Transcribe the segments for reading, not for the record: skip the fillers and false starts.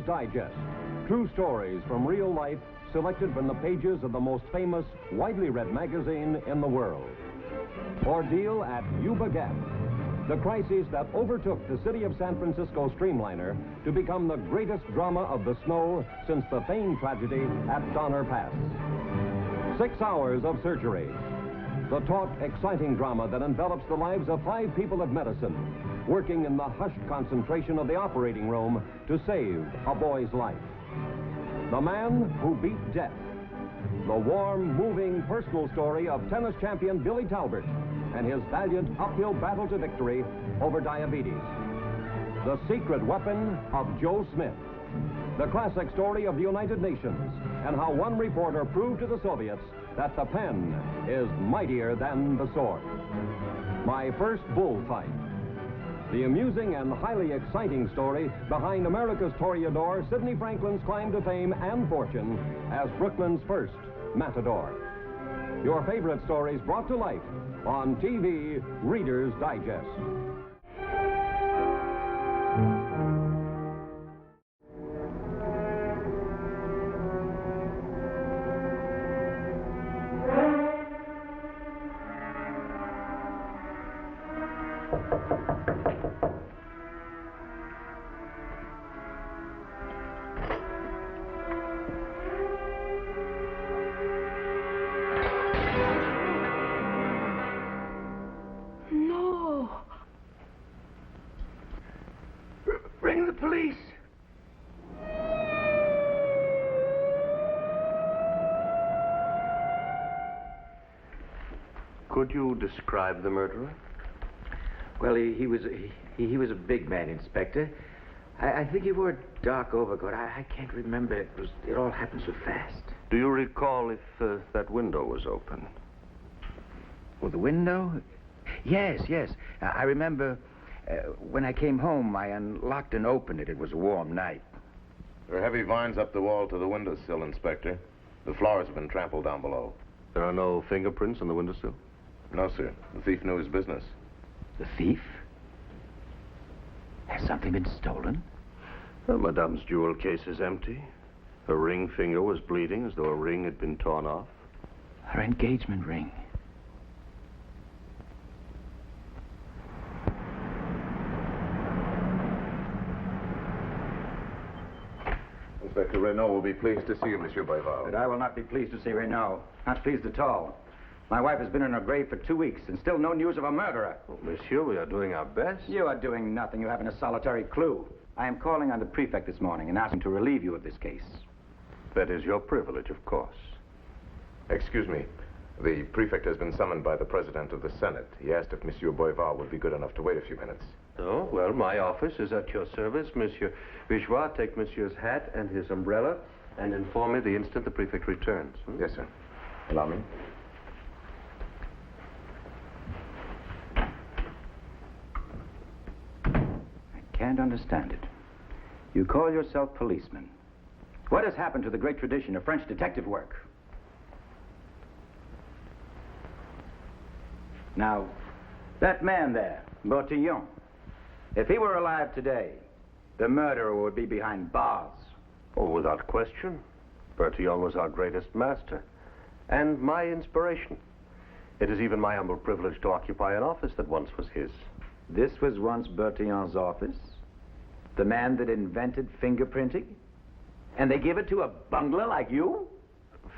Digest. True stories from real life selected from the pages of the most famous, widely read magazine in the world. Ordeal at Yuba Gap. The crisis that overtook the city of San Francisco streamliner to become the greatest drama of the snow since the famed tragedy at Donner Pass. 6 hours of surgery. The taut, exciting drama that envelops the lives of 5 people of medicine, working in the hushed concentration of the operating room to save a boy's life. The man who beat death. The warm, moving, personal story of tennis champion Billy Talbot and his valiant uphill battle to victory over diabetes. The secret weapon of Joe Smith. The classic story of the United Nations and how one reporter proved to the Soviets that the pen is mightier than the sword. My First Bullfight. The amusing and highly exciting story behind America's Toreador, Sidney Franklin's climb to fame and fortune as Brooklyn's first matador. Your favorite stories brought to life on TV Reader's Digest. Ring the police. Could you describe the murderer? Well, he was a big man, Inspector. I think he wore a dark overcoat. I can't remember. It all happened so fast. Do you recall if that window was open? Oh, the window? Yes. I remember when I came home, I unlocked and opened it. It was a warm night. There are heavy vines up the wall to the windowsill, Inspector. The flowers have been trampled down below. There are no fingerprints on the windowsill? No, sir. The thief knew his business. The thief? Has something been stolen? Madame's jewel case is empty. Her ring finger was bleeding as though a ring had been torn off. Her engagement ring. Inspector Renault will be pleased to see you, Monsieur Boyaval. But I will not be pleased to see Renault. Not pleased at all. My wife has been in her grave for 2 weeks and still no news of a murderer. Oh, monsieur, we are doing our best. You are doing nothing. You haven't a solitary clue. I am calling on the prefect this morning and asking to relieve you of this case. That is your privilege, of course. Excuse me. The prefect has been summoned by the president of the Senate. He asked if Monsieur Boyaval would be good enough to wait a few minutes. Oh, well, my office is at your service, Monsieur Vigeols. Take Monsieur's hat and his umbrella and inform me the instant the prefect returns. Yes, sir. Allow me. I can't understand it. You call yourself policemen. What has happened to the great tradition of French detective work? Now, that man there, Bertillon, if he were alive today, the murderer would be behind bars. Oh, without question. Bertillon was our greatest master and my inspiration. It is even my humble privilege to occupy an office that once was his. This was once Bertillon's office? The man that invented fingerprinting? And they give it to a bungler like you?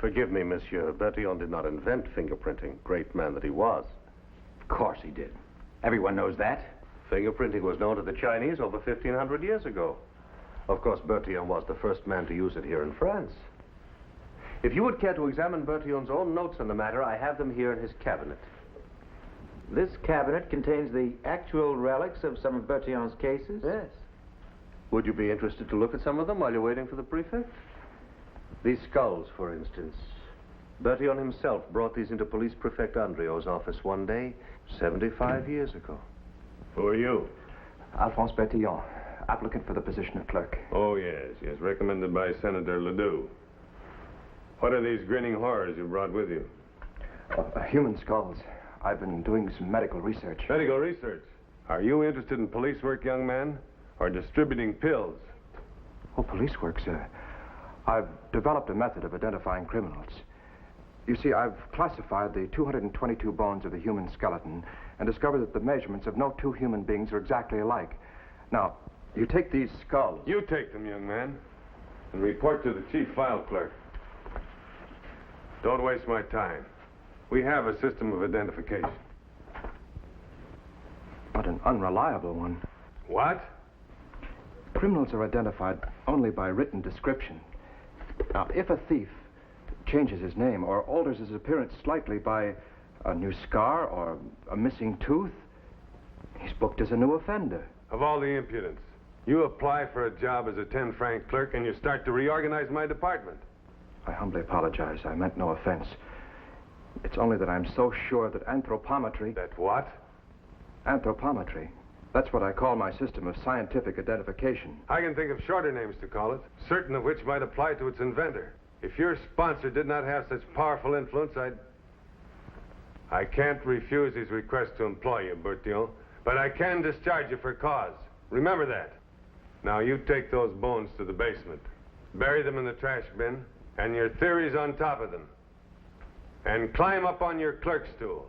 Forgive me, monsieur. Bertillon did not invent fingerprinting, great man that he was. Of course he did. Everyone knows that. Fingerprinting was known to the Chinese over 1,500 years ago. Of course, Bertillon was the first man to use it here in France. If you would care to examine Bertillon's own notes on the matter, I have them here in his cabinet. This cabinet contains the actual relics of some of Bertillon's cases? Yes. Would you be interested to look at some of them while you're waiting for the prefect? These skulls, for instance. Bertillon himself brought these into Police Prefect Andrieux's office one day, 75 years ago. Who are you? Alphonse Bertillion, applicant for the position of clerk. Oh, yes, recommended by Senator Ledoux. What are these grinning horrors you brought with you? Human skulls. I've been doing some medical research. Medical research? Are you interested in police work, young man? Or distributing pills? Oh, police work, sir. I've developed a method of identifying criminals. You see, I've classified the 222 bones of the human skeleton and discovered that the measurements of no two human beings are exactly alike. Now, you take these skulls. You take them, young man, and report to the chief file clerk. Don't waste my time. We have a system of identification. But an unreliable one. What? Criminals are identified only by written description. Now, if a thief changes his name or alters his appearance slightly by a new scar or a missing tooth, he's booked as a new offender. Of all the impudence. You apply for a job as a 10-franc clerk and you start to reorganize my department. I humbly apologize. I meant no offense. It's only that I'm so sure that anthropometry... That what? Anthropometry. That's what I call my system of scientific identification. I can think of shorter names to call it, certain of which might apply to its inventor. If your sponsor did not have such powerful influence, I can't refuse his request to employ you, Bertillon, but I can discharge you for cause. Remember that. Now, you take those bones to the basement, bury them in the trash bin, and your theories on top of them, and climb up on your clerk stool.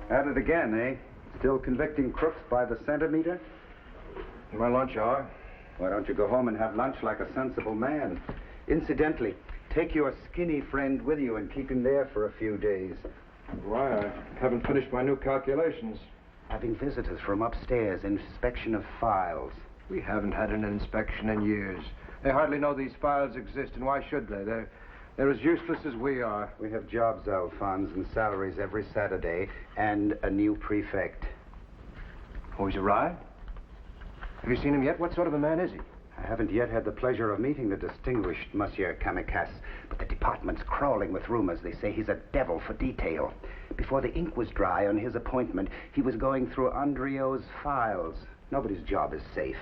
At it again, eh? Still convicting crooks by the centimeter? My lunch hour. Why don't you go home and have lunch like a sensible man? Incidentally, take your skinny friend with you and keep him there for a few days. Why, I haven't finished my new calculations. Having visitors from upstairs, inspection of files. We haven't had an inspection in years. They hardly know these files exist, and why should they? They're as useless as we are. We have jobs, Alphonse, and salaries every Saturday, and a new prefect. Oh, he's arrived? Have you seen him yet? What sort of a man is he? I haven't yet had the pleasure of meeting the distinguished Monsieur Camecasse, but the department's crawling with rumors. They say he's a devil for detail. Before the ink was dry on his appointment, he was going through Andrieux's files. Nobody's job is safe.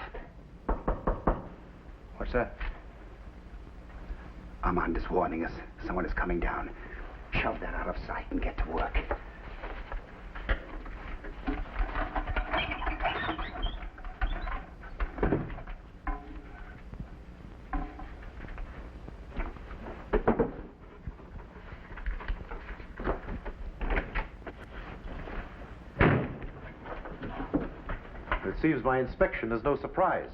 What's that? Armand is warning us. Someone is coming down. Shove that out of sight and get to work. It seems my inspection is no surprise.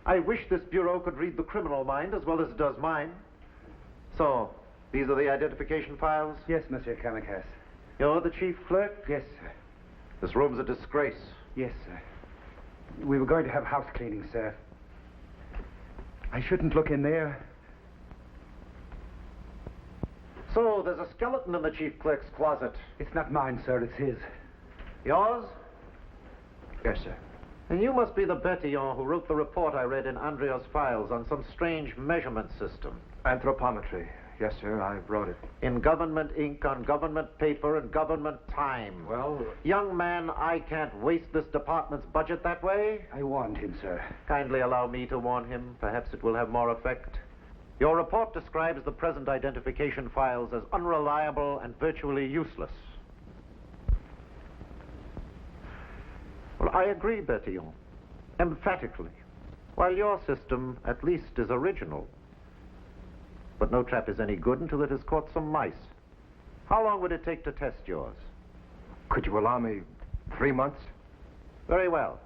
I wish this bureau could read the criminal mind as well as it does mine. So, these are the identification files? Yes, Monsieur Camecasse. You're the chief clerk? Yes, sir. This room's a disgrace. Yes, sir. We were going to have house cleaning, sir. I shouldn't look in there. So, there's a skeleton in the chief clerk's closet. It's not mine, sir. It's his. Yours? Yes, sir. And you must be the Bertillon who wrote the report I read in Andrieux's files on some strange measurement system. Anthropometry. Yes, sir, I wrote it. In government ink, on government paper, and government time. Well... Young man, I can't waste this department's budget that way. I warned him, sir. Kindly allow me to warn him. Perhaps it will have more effect. Your report describes the present identification files as unreliable and virtually useless. Well, I agree, Bertillon, emphatically. While your system, at least, is original. But no trap is any good until it has caught some mice. How long would it take to test yours? Could you allow me 3 months? Very well.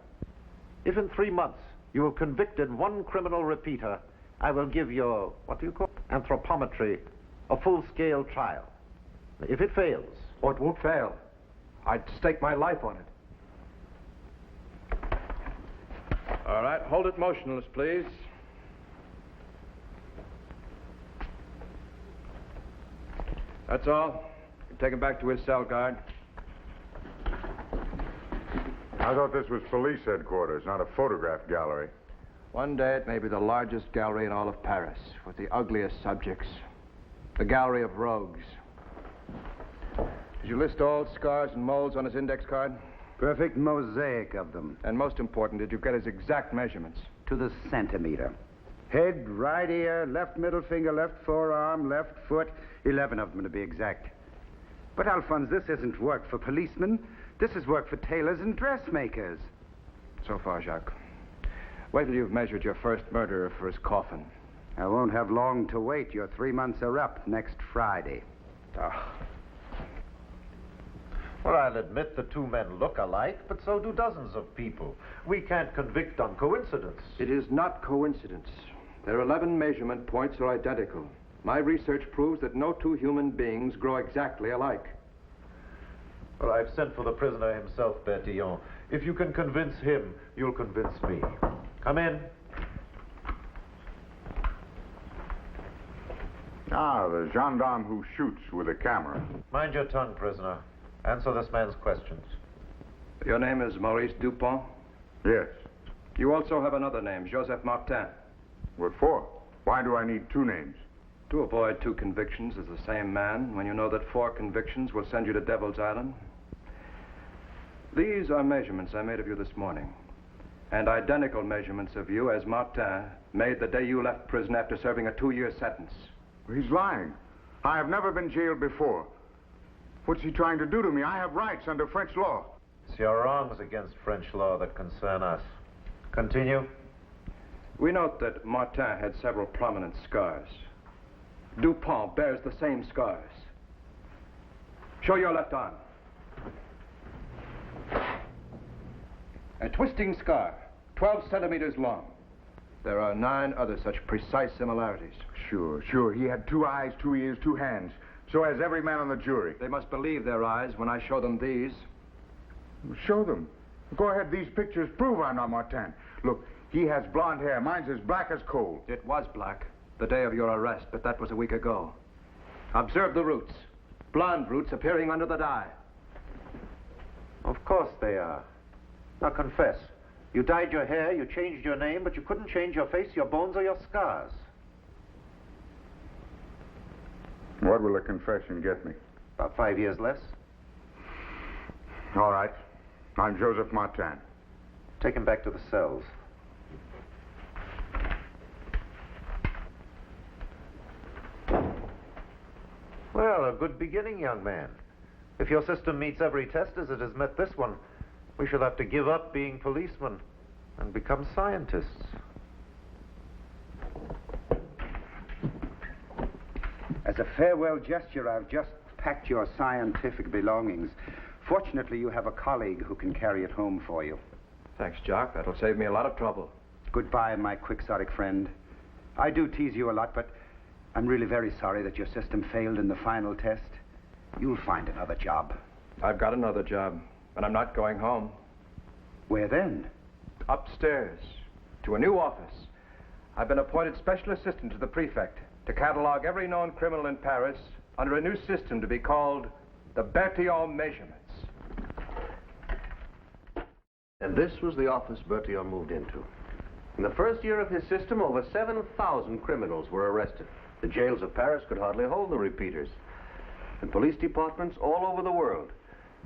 If in 3 months you have convicted one criminal repeater, I will give your, what do you call it? Anthropometry, a full-scale trial. If it fails... Oh, it won't fail. I'd stake my life on it. All right, hold it motionless, please. That's all. Take him back to his cell, guard. I thought this was police headquarters, not a photograph gallery. One day it may be the largest gallery in all of Paris, with the ugliest subjects. The gallery of rogues. Did you list all scars and moles on his index card? Perfect mosaic of them. And most important, did you get his exact measurements? To the centimeter. Head, right ear, left middle finger, left forearm, left foot. 11 of them to be exact. But, Alphonse, this isn't work for policemen. This is work for tailors and dressmakers. So far, Jacques. Wait till you've measured your first murderer for his coffin. I won't have long to wait. Your 3 months are up next Friday. Ah. Well, I'll admit the two men look alike, but so do dozens of people. We can't convict on coincidence. It is not coincidence. Their 11 measurement points are identical. My research proves that no two human beings grow exactly alike. Well, I've sent for the prisoner himself, Bertillon. If you can convince him, you'll convince me. Come in. Ah, the gendarme who shoots with a camera. Mind your tongue, prisoner. Answer this man's questions. Your name is Maurice Dupont? Yes. You also have another name, Joseph Martin. What for? Why do I need two names? To avoid two convictions as the same man, when you know that 4 convictions will send you to Devil's Island. These are measurements I made of you this morning, and identical measurements of you as Martin made the day you left prison after serving a 2-year sentence. He's lying. I have never been jailed before. What's he trying to do to me? I have rights under French law. It's your wrongs against French law that concern us. Continue. We note that Martin had several prominent scars. Dupont bears the same scars. Show your left arm. A twisting scar, 12 centimeters long. There are 9 other such precise similarities. Sure. He had 2 eyes, 2 ears, 2 hands. So has every man on the jury. They must believe their eyes when I show them these. Show them. Go ahead. These pictures prove I'm not Martin. Look, he has blonde hair. Mine's as black as coal. It was black the day of your arrest, but that was a week ago. Observe the roots. Blonde roots appearing under the dye. Of course they are. Now confess. You dyed your hair, you changed your name, but you couldn't change your face, your bones, or your scars. What will a confession get me? About 5 years less. All right. I'm Joseph Martin. Take him back to the cells. Well, a good beginning, young man. If your system meets every test as it has met this one, we shall have to give up being policemen and become scientists. As a farewell gesture, I've just packed your scientific belongings. Fortunately, you have a colleague who can carry it home for you. Thanks, Jacques. That'll save me a lot of trouble. Goodbye, my quixotic friend. I do tease you a lot, but I'm really very sorry that your system failed in the final test. You'll find another job. I've got another job, and I'm not going home. Where then? Upstairs, to a new office. I've been appointed special assistant to the prefect to catalog every known criminal in Paris under a new system to be called the Bertillon measurements. And this was the office Bertillon moved into. In the first year of his system, over 7,000 criminals were arrested. The jails of Paris could hardly hold the repeaters. And police departments all over the world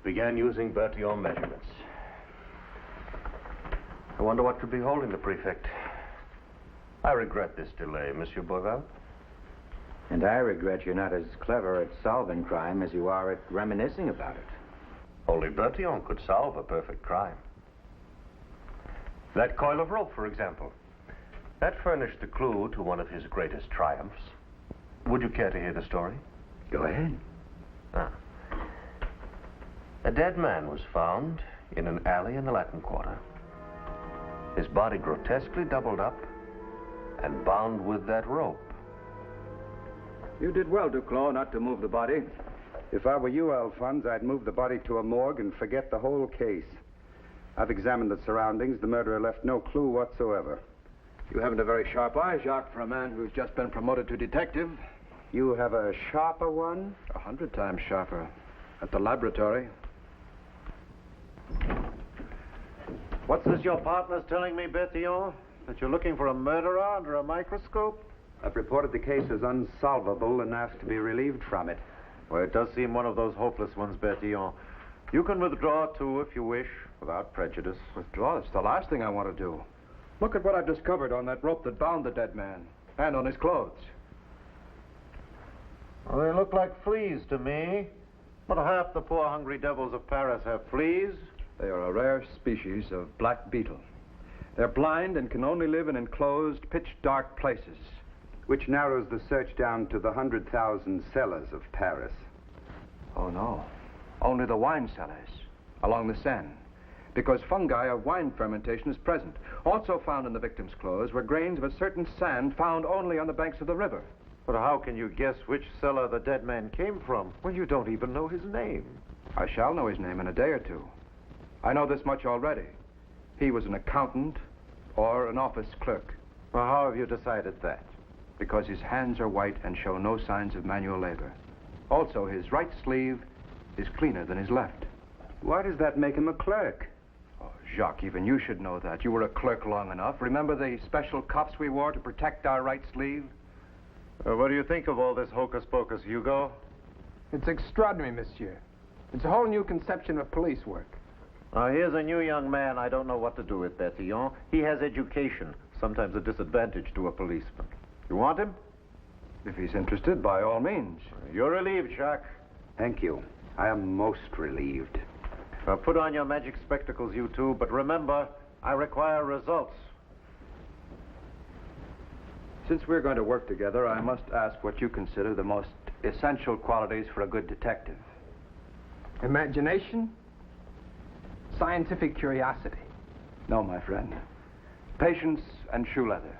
began using Bertillon measurements. I wonder what could be holding the prefect. I regret this delay, Monsieur Boyaval. And I regret you're not as clever at solving crime as you are at reminiscing about it. Only Bertillon could solve a perfect crime. That coil of rope, for example. That furnished the clue to one of his greatest triumphs. Would you care to hear the story? Go ahead. A dead man was found in an alley in the Latin Quarter. His body grotesquely doubled up and bound with that rope. You did well, Duclos, not to move the body. If I were you, Alphonse, I'd move the body to a morgue and forget the whole case. I've examined the surroundings. The murderer left no clue whatsoever. You haven't a very sharp eye, Jacques, for a man who's just been promoted to detective. You have a sharper one? 100 times sharper. At the laboratory. What's this your partner's telling me, Bertillon? That you're looking for a murderer under a microscope? I've reported the case as unsolvable and asked to be relieved from it. Well, it does seem one of those hopeless ones, Bertillon. You can withdraw, too, if you wish, without prejudice. Withdraw? It's the last thing I want to do. Look at what I've discovered on that rope that bound the dead man. And on his clothes. Well, they look like fleas to me. But half the poor hungry devils of Paris have fleas. They are a rare species of black beetle. They're blind and can only live in enclosed, pitch-dark places. Which narrows the search down to the 100,000 cellars of Paris. Oh, no. Only the wine cellars, along the Seine. Because fungi of wine fermentation is present. Also found in the victim's clothes were grains of a certain sand found only on the banks of the river. But how can you guess which cellar the dead man came from when you don't even know his name? I shall know his name in a day or two. I know this much already. He was an accountant or an office clerk. Well, how have you decided that? Because his hands are white and show no signs of manual labor. Also, his right sleeve is cleaner than his left. Why does that make him a clerk? Oh, Jacques, even you should know that. You were a clerk long enough. Remember the special cuffs we wore to protect our right sleeve? What do you think of all this hocus-pocus, Hugo? It's extraordinary, monsieur. It's a whole new conception of police work. Here's a new young man I don't know what to do with, Bertillon. He has education, sometimes a disadvantage to a policeman. You want him? If he's interested, by all means. You're relieved, Jacques. Thank you. I am most relieved. Put on your magic spectacles, you two, but remember, I require results. Since we're going to work together, I must ask what you consider the most essential qualities for a good detective. Imagination, scientific curiosity. No, my friend. Patience and shoe leather.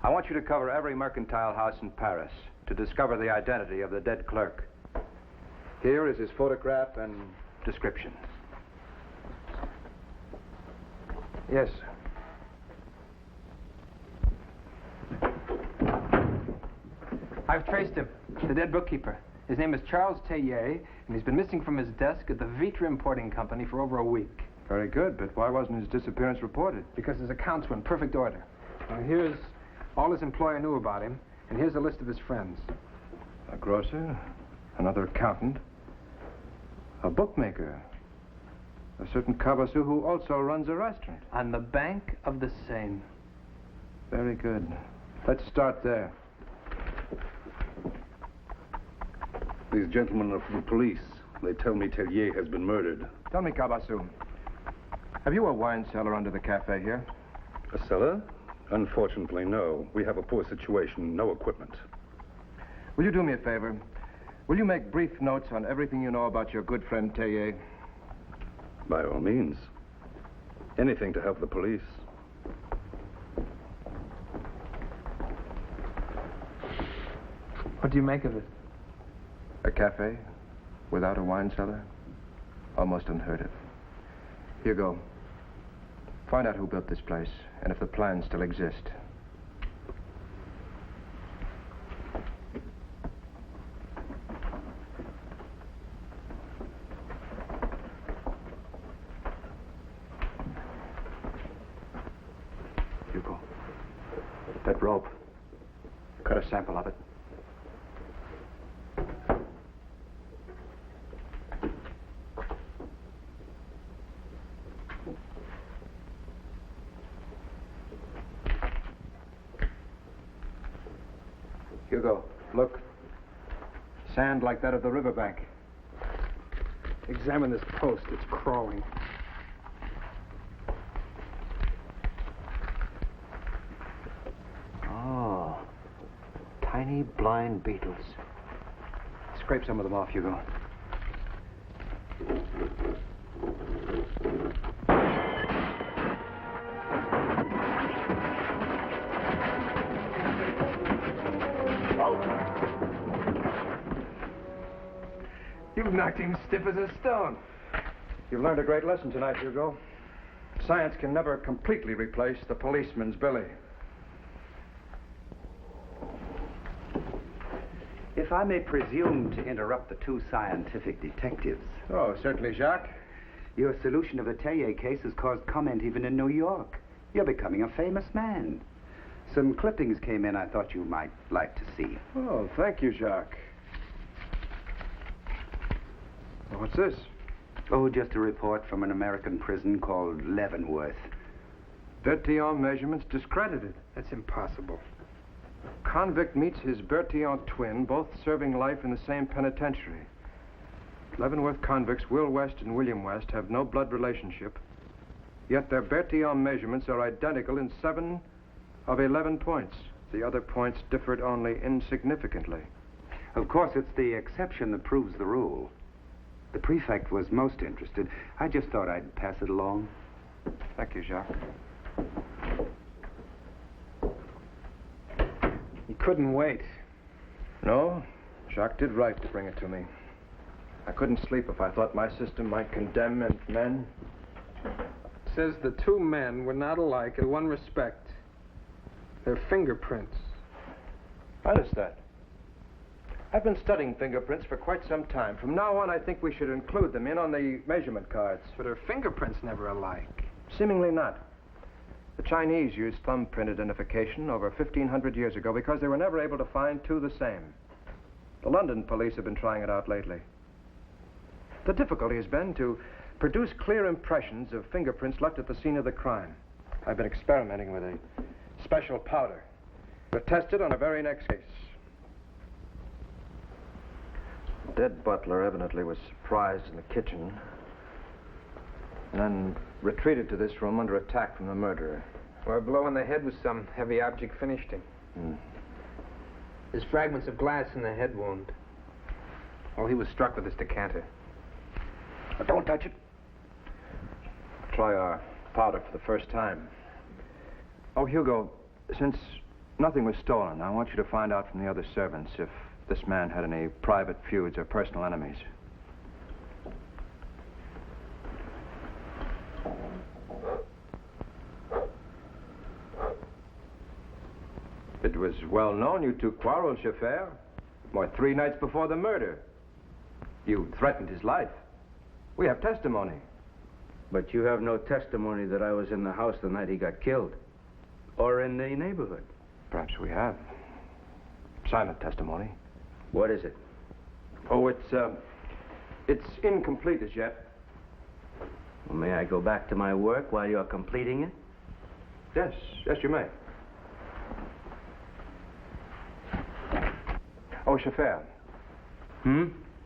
I want you to cover every mercantile house in Paris to discover the identity of the dead clerk. Here is his photograph and description. Yes, sir. I've traced him, the dead bookkeeper. His name is Charles Tellier, and he's been missing from his desk at the Vitre Importing Company for over a week. Very good, but why wasn't his disappearance reported? Because his accounts were in perfect order. Now, here's all his employer knew about him, and here's a list of his friends. A grocer, another accountant, a bookmaker, a certain Cabassou who also runs a restaurant. On the bank of the Seine. Very good. Let's start there. These gentlemen are from the police. They tell me Tellier has been murdered. Tell me, Cabassou, have you a wine cellar under the cafe here? A cellar? Unfortunately, no. We have a poor situation, no equipment. Will you do me a favor? Will you make brief notes on everything you know about your good friend Tellier? By all means. Anything to help the police. What do you make of it? A cafe without a wine cellar? Almost unheard of. Hugo, find out who built this place and if the plans still exist. Hugo, that rope. Cut a sample of it. Hugo, look. Sand like that of the riverbank. Examine this post. It's crawling. Oh. Tiny blind beetles. Scrape some of them off, Hugo. You've knocked him stiff as a stone. You've learned a great lesson tonight, Hugo. Science can never completely replace the policeman's Billy. I may presume to interrupt the two scientific detectives. Oh, certainly, Jacques. Your solution of the Tellier case has caused comment even in New York. You're becoming a famous man. Some clippings came in I thought you might like to see. Oh, thank you, Jacques. What's this? Oh, just a report from an American prison called Leavenworth. Bertillon measurements discredited. That's impossible. Convict meets his Bertillon twin, both serving life in the same penitentiary. Leavenworth convicts Will West and William West have no blood relationship, yet their Bertillon measurements are identical in 7 of 11 points. The other points differed only insignificantly. Of course, it's the exception that proves the rule. The prefect was most interested. I just thought I'd pass it along. Thank you, Jacques. He couldn't wait. No, Jacques did right to bring it to me. I couldn't sleep if I thought my system might condemn men. It says the two men were not alike in one respect. Their fingerprints. How is that? I've been studying fingerprints for quite some time. From now on, I think we should include them in on the measurement cards. But her fingerprints never alike. Seemingly not. The Chinese used thumbprint identification over 1,500 years ago because they were never able to find two the same. The London police have been trying it out lately. The difficulty has been to produce clear impressions of fingerprints left at the scene of the crime. I've been experimenting with a special powder. We'll test it on the very next case. The dead butler evidently was surprised in the kitchen and then retreated to this room under attack from the murderer. Or a blow on the head with some heavy object finished him. There's fragments of glass in the head wound. Oh, he was struck with this decanter. Oh, don't touch it. Try our powder for the first time. Oh, Hugo, since nothing was stolen, I want you to find out from the other servants if this man had any private feuds or personal enemies. It was well known you two quarreled, chauffeur. Why, 3 nights before the murder. You threatened his life. We have testimony. But you have no testimony that I was in the house the night he got killed. Or in the neighborhood. Perhaps we have. Silent testimony. What is it? Oh, it's incomplete as yet. Well, may I go back to my work while you're completing it? Yes, you may. Oh, chauffeur.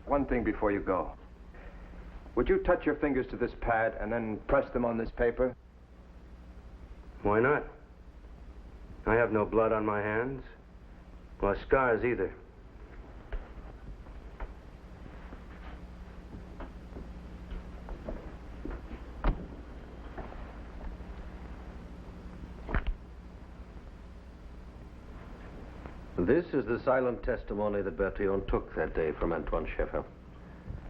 One thing before you go. Would you touch your fingers to this pad and then press them on this paper? Why not? I have no blood on my hands, or scars either. This is the silent testimony that Bertillon took that day from Antoine Scheffer.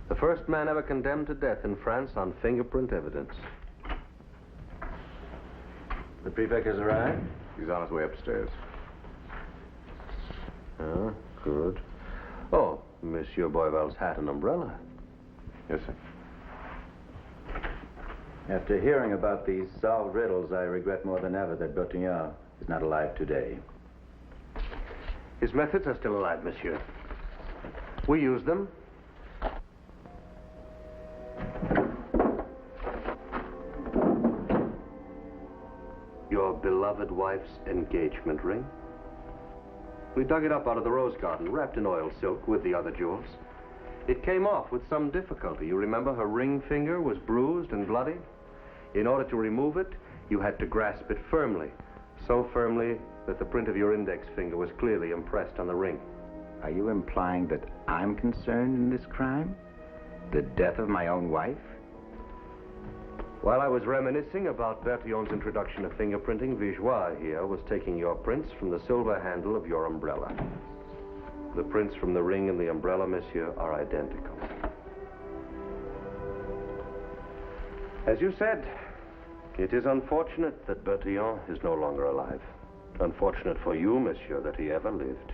The first man ever condemned to death in France on fingerprint evidence. The prefect has arrived? He's on his way upstairs. Ah, good. Oh, Monsieur Boyaval's hat and umbrella. Yes, sir. After hearing about these solved riddles, I regret more than ever that Bertillon is not alive today. His methods are still alive, monsieur. We use them. Your beloved wife's engagement ring. We dug it up out of the rose garden, wrapped in oil silk with the other jewels. It came off with some difficulty. You remember her ring finger was bruised and bloody? In order to remove it, you had to grasp it firmly. So firmly that the print of your index finger was clearly impressed on the ring. Are you implying that I'm concerned in this crime? The death of my own wife? While I was reminiscing about Bertillon's introduction of fingerprinting, Vigeols here was taking your prints from the silver handle of your umbrella. The prints from the ring and the umbrella, monsieur, are identical. As you said, it is unfortunate that Bertillon is no longer alive. Unfortunate for you, monsieur, that he ever lived.